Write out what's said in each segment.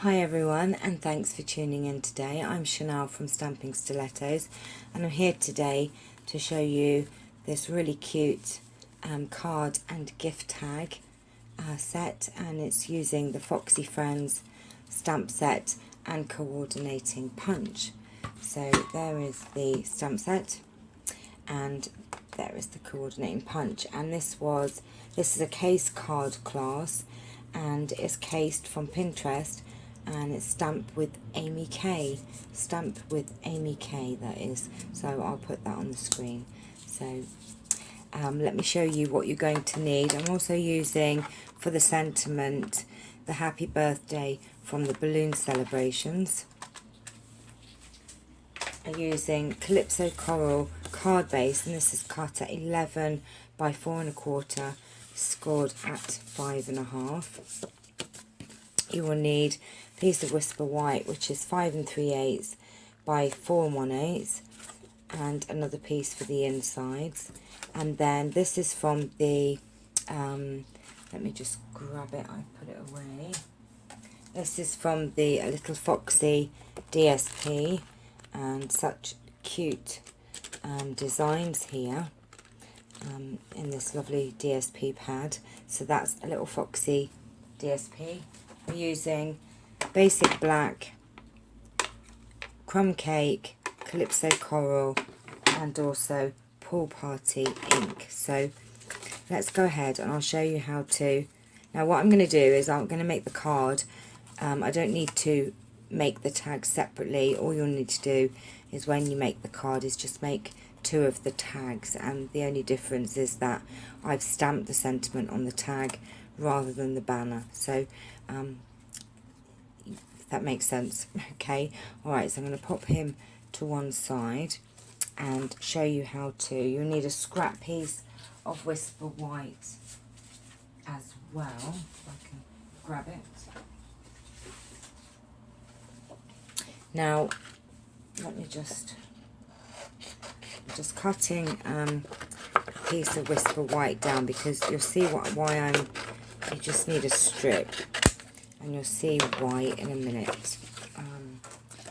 Hi everyone, and thanks for tuning in today. I'm Chanel from Stamping Stilettos, and I'm here today to show you this really cute card and gift tag set, and it's using the Foxy Friends stamp set and coordinating punch. So there is the stamp set and there is the coordinating punch, and this is a case card class, and it's cased from Pinterest, and it's stamped with Amy K. That is. So I'll put that on the screen. So let me show you what you're going to need. I'm also using, for the sentiment, the happy birthday from the balloon celebrations. I'm using Calypso Coral card base, and this is cut at 11 by 4 1/4, scored at 5 1/2. You will need a piece of Whisper White, which is 5 3/8 by 4 1/8, and another piece for the insides. And then this is from the, let me just grab it, I put it away. This is from the Little Foxy DSP, and such cute designs here in this lovely DSP pad. So that's a Little Foxy DSP. We're using basic black, crumb cake, Calypso Coral, and also Pool Party ink. So let's go ahead and I'll show you how to. Now what I'm going to do is I'm going to make the card. I don't need to make the tags separately. All you'll need to do is, when you make the card, is just make 2 of the tags, and the only difference is that I've stamped the sentiment on the tag rather than the banner. So if that makes sense. Okay, alright, so I'm going to pop him to one side and show you how to. You'll need a scrap piece of Whisper White as well, if I can grab it. Now let me just cutting a piece of Whisper White down, because you'll see you just need a strip, and you'll see why in a minute.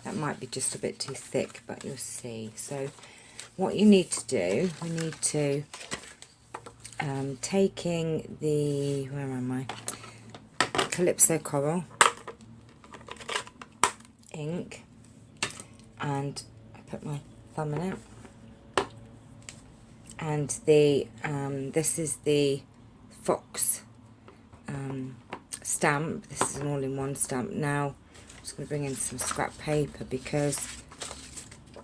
That might be just a bit too thick, but you'll see. So what you need to do, we need to taking the, where am I, Calypso Coral ink, and I put my thumb in it, and the this is the Fox stamp. This is an all-in-one stamp. Now I'm just going to bring in some scrap paper, because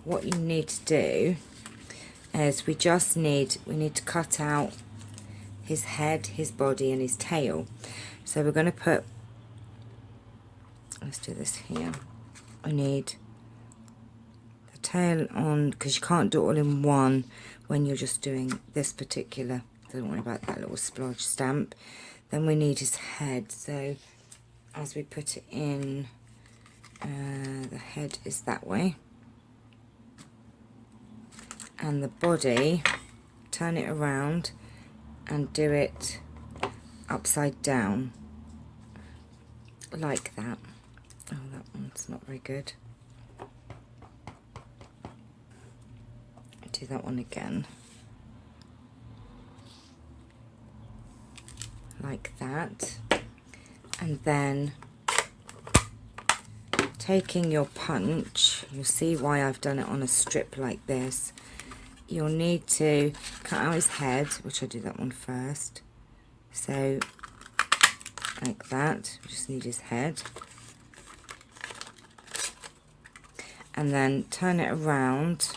what you need to do is we need to cut out his head, his body, and his tail. So we're going to put, let's do this here. I need the tail on, because you can't do it all in one when you're just doing this particular, don't worry about that little splodge stamp. Then we need his head. So as we put it in, the head is that way, and the body, turn it around and do it upside down like that. Oh, that one's not very good. Do that one again, like that. And then taking your punch, you'll see why I've done it on a strip like this. You'll need to cut out his head, which I'll do that one first. So like that, we just need his head. And then turn it around,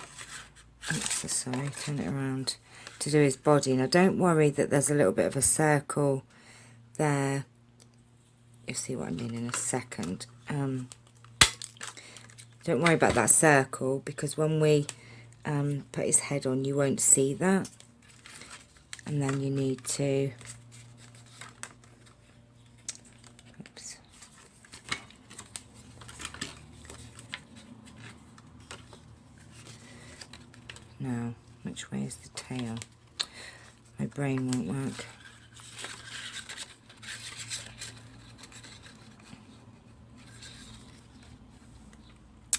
turn it around to do his body. Now don't worry that there's a little bit of a circle there. You'll see what I mean in a second. Don't worry about that circle, because when we put his head on, you won't see that. And then you need to, oops. Now, which way is the tail? My brain won't work.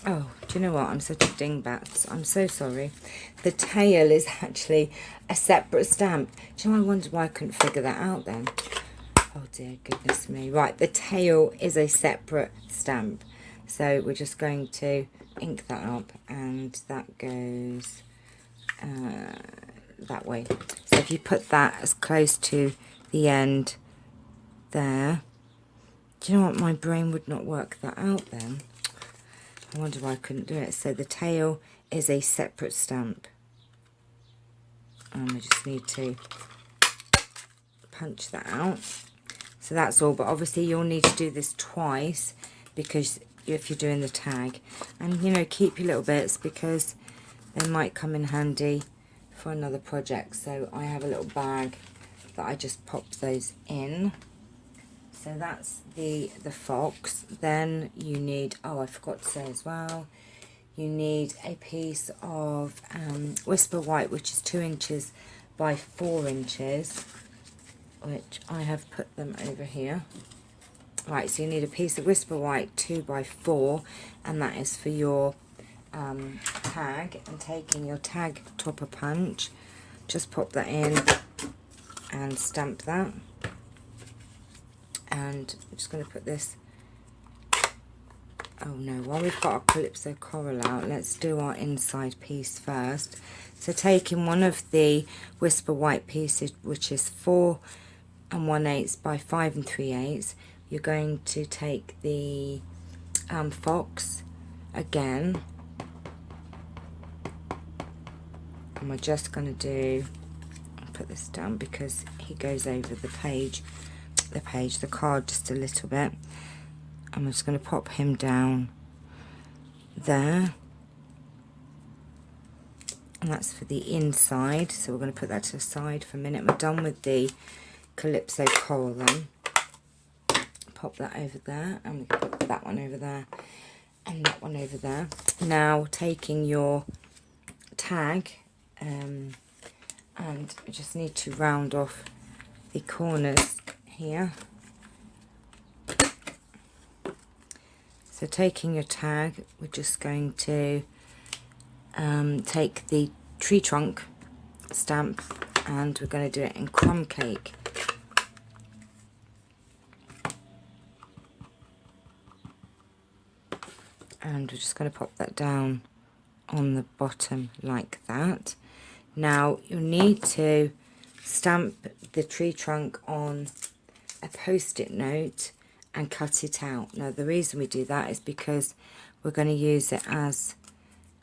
Oh, do you know what? I'm such a dingbats. I'm so sorry. The tail is actually a separate stamp. Do you know, I wondered why I couldn't figure that out then. Oh dear, goodness me. Right, the tail is a separate stamp. So we're just going to ink that up, and that goes that way. So if you put that as close to the end there. Do you know what? My brain would not work that out then. I wonder why I couldn't do it. So the tail is a separate stamp. And we just need to punch that out. So that's all, but obviously you'll need to do this twice because if you're doing the tag. And you know, keep your little bits because they might come in handy for another project. So I have a little bag that I just pop those in. So that's the fox. Then you need, oh, I forgot to say as well, you need a piece of Whisper White, which is 2 inches by 4 inches, which I have put them over here. Right, so you need a piece of Whisper White 2 by 4, and that is for your tag. And taking your tag topper punch, just pop that in and stamp that. And I'm just going to put this, oh no, while we've got our Calypso Coral out, let's do our inside piece first. So taking one of the Whisper White pieces, which is 4 1/8 by 5 3/8, you're going to take the fox again, and we're just going to do, I'll put this down because he goes over the card just a little bit. I'm just going to pop him down there, and that's for the inside. So we're going to put that to the side for a minute. We're done with the Calypso Coral then. Pop that over there, and we can put that one over there and that one over there. Now taking your tag, and we just need to round off the corners here. So taking your tag, we're just going to take the tree trunk stamp, and we're going to do it in crumb cake. And we're just going to pop that down on the bottom like that. Now you'll need to stamp the tree trunk on a post-it note and cut it out. Now the reason we do that is because we're going to use it as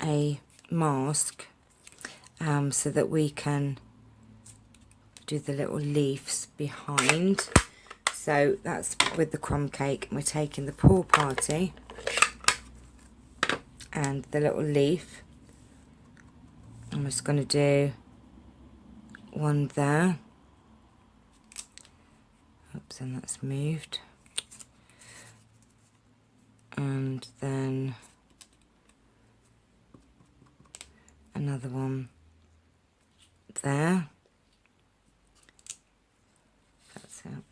a mask, so that we can do the little leaves behind. So that's with the crumb cake. We're taking the pool party and the little leaf. I'm just going to do one there. Oops, and that's moved. And then another one there. That's it.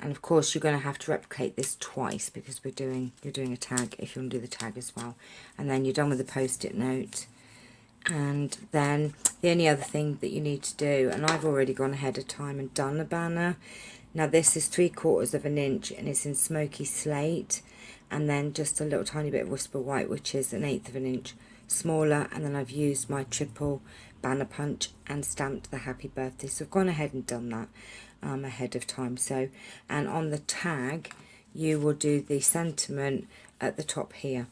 And of course you're going to have to replicate this twice because you're doing a tag if you want to do the tag as well. And then you're done with the post-it note. And then the only other thing that you need to do, and I've already gone ahead of time and done a banner. Now this is 3/4 of an inch and it's in smoky slate, and then just a little tiny bit of Whisper White, which is 1/8 of an inch smaller, and then I've used my triple banner punch and stamped the happy birthday. So I've gone ahead and done that ahead of time. So, and on the tag you will do the sentiment at the top here,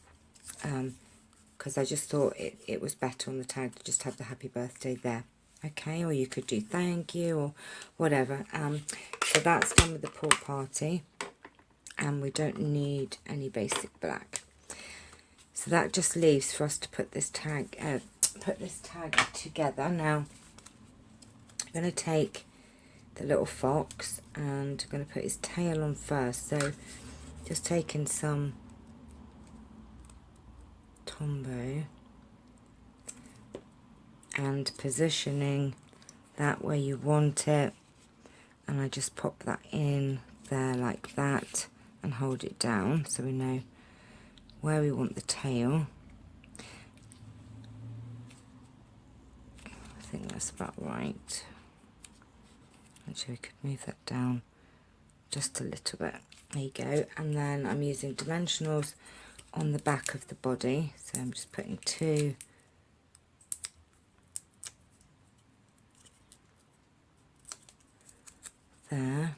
because I just thought it was better on the tag to just have the happy birthday there. Okay, or you could do thank you or whatever. So that's done with the pool party, and we don't need any basic black. So that just leaves for us to put this tag together. Now I'm going to take the little fox and I'm going to put his tail on first. So just taking some Tombow and positioning that where you want it, and I just pop that in there like that and hold it down so we know where we want the tail. I think that's about right. Actually, we could move that down just a little bit. There you go. And then I'm using dimensionals on the back of the body. So I'm just putting 2 there.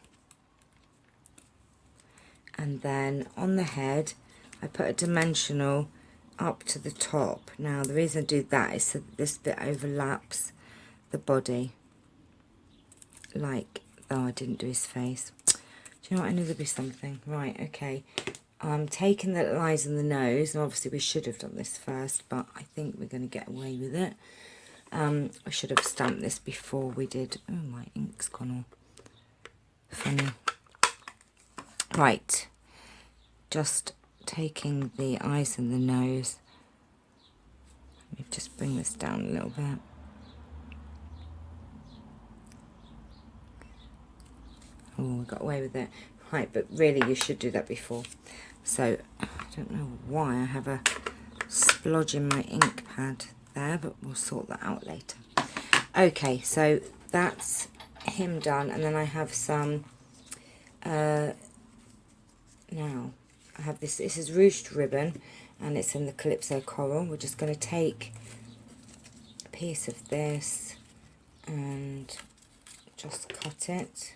And then on the head, I put a dimensional up to the top. Now, the reason I do that is so that this bit overlaps the body. Like, oh, I didn't do his face. Do you know what? I knew there'd be something. Right, okay. I'm taking the lines in the nose, and obviously we should have done this first, but I think we're going to get away with it. I should have stamped this before we did. Oh, my ink's gone all funny. Right, just taking the eyes and the nose. Let me just bring this down a little bit. Oh, we got away with it. Right, but really you should do that before. So, I don't know why I have a splodge in my ink pad there, but we'll sort that out later. Okay, so that's him done, and then I have some, now, I have this is ruched ribbon, and it's in the Calypso Coral. We're just going to take a piece of this and just cut it.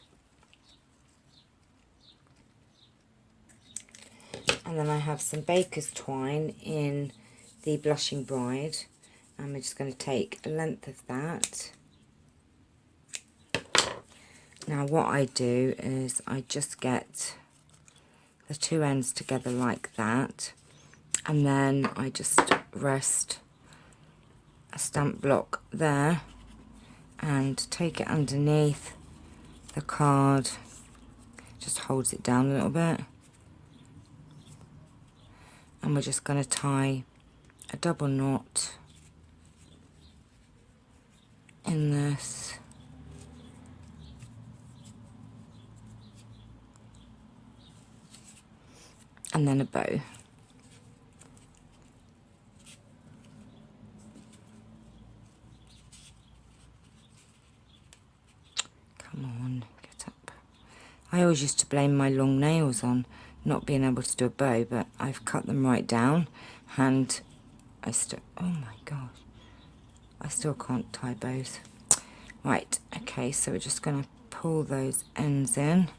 And then I have some baker's twine in the Blushing Bride, and we're just going to take a length of that. Now what I do is I just get the 2 ends together like that, and then I just rest a stamp block there and take it underneath the card. Just holds it down a little bit. And we're just going to tie a double knot in this. And then a bow. Come on, get up. I always used to blame my long nails on not being able to do a bow, but I've cut them right down, and I still, oh my gosh, I still can't tie bows. Right, okay, so we're just going to pull those ends in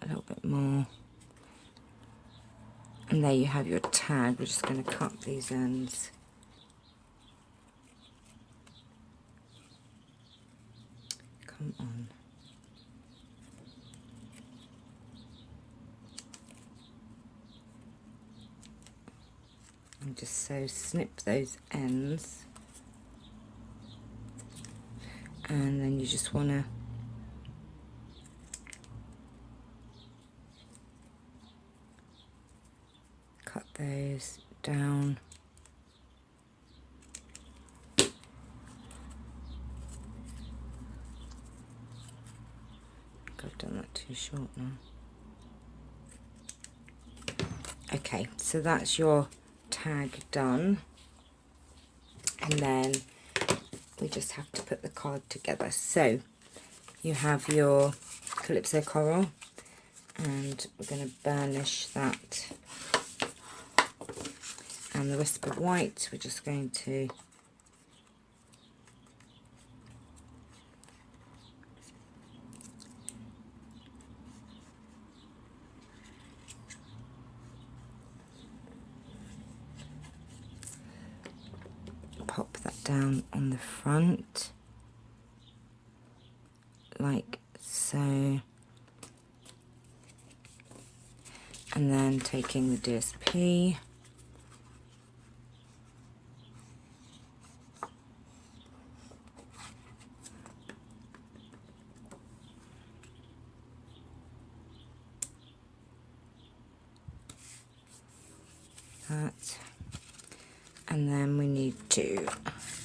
a little bit more, and there you have your tag. We're just going to cut these ends. Come on. And just so snip those ends, and then you just want to cut those down. I've done that too short now. Okay, so that's your tag done, and then we just have to put the card together. So you have your Calypso Coral, and we're going to burnish that, and the Whisper White we're just going to pop that down on the front like so, and then taking the DSP that, and then we need to,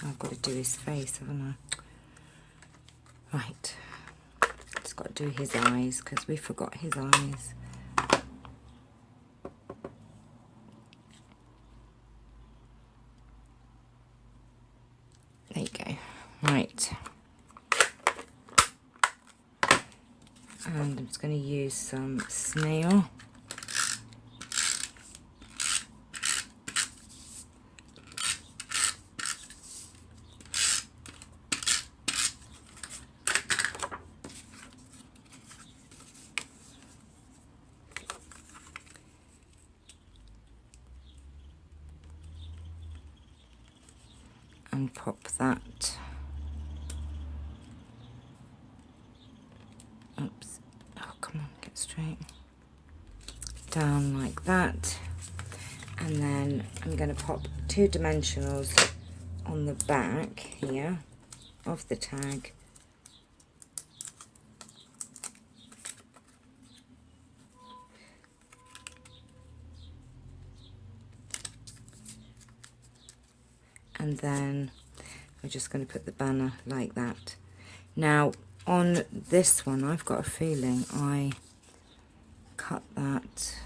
I've got to do his face, haven't I? Right, just got to do his eyes because we forgot his eyes. Right, and I'm just going to use some snail. And pop that, oops, oh come on, get straight, down like that. And then I'm going to pop 2 dimensionals on the back here of the tag. And then we're just going to put the banner like that. Now on this one, I've got a feeling I cut that.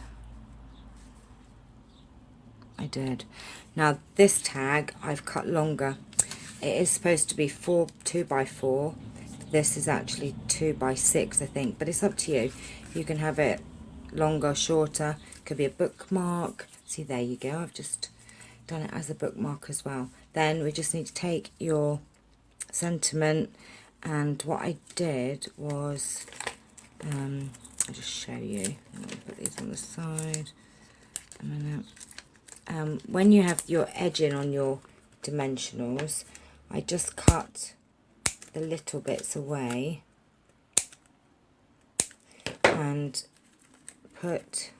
I did. Now this tag I've cut longer. It is supposed to be 2 by 4. This is actually 2 by 6, I think, but it's up to you. You can have it longer, shorter. Could be a bookmark. See, there you go. I've just done it as a bookmark as well. Then we just need to take your sentiment, and what I did was I'll just show you. Let me put these on the side a minute. When you have your edging on your dimensionals, I just cut the little bits away and put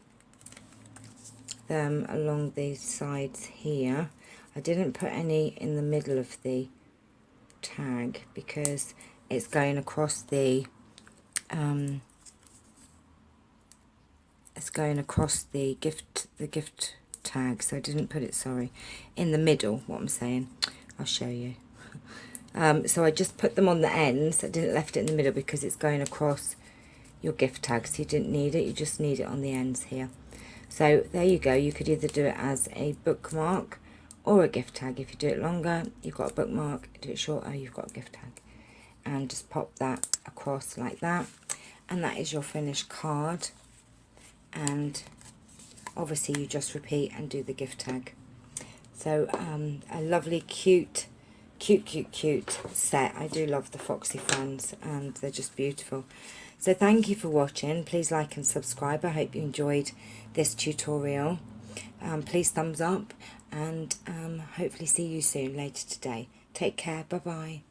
them along these sides here. I didn't put any in the middle of the tag because it's going across the gift tag, so I didn't put it, sorry, in the middle. What I'm saying, I'll show you. So I just put them on the ends. I didn't left it in the middle because it's going across your gift tag, so you didn't need it. You just need it on the ends here. So there you go. You could either do it as a bookmark or a gift tag. If you do it longer, you've got a bookmark. Do it shorter, you've got a gift tag. And just pop that across like that, and that is your finished card. And obviously you just repeat and do the gift tag. So a lovely cute set. I do love the Foxy fans, and they're just beautiful. So thank you for watching. Please like and subscribe. I hope you enjoyed this tutorial. Please thumbs up, and hopefully see you soon later today. Take care. Bye bye.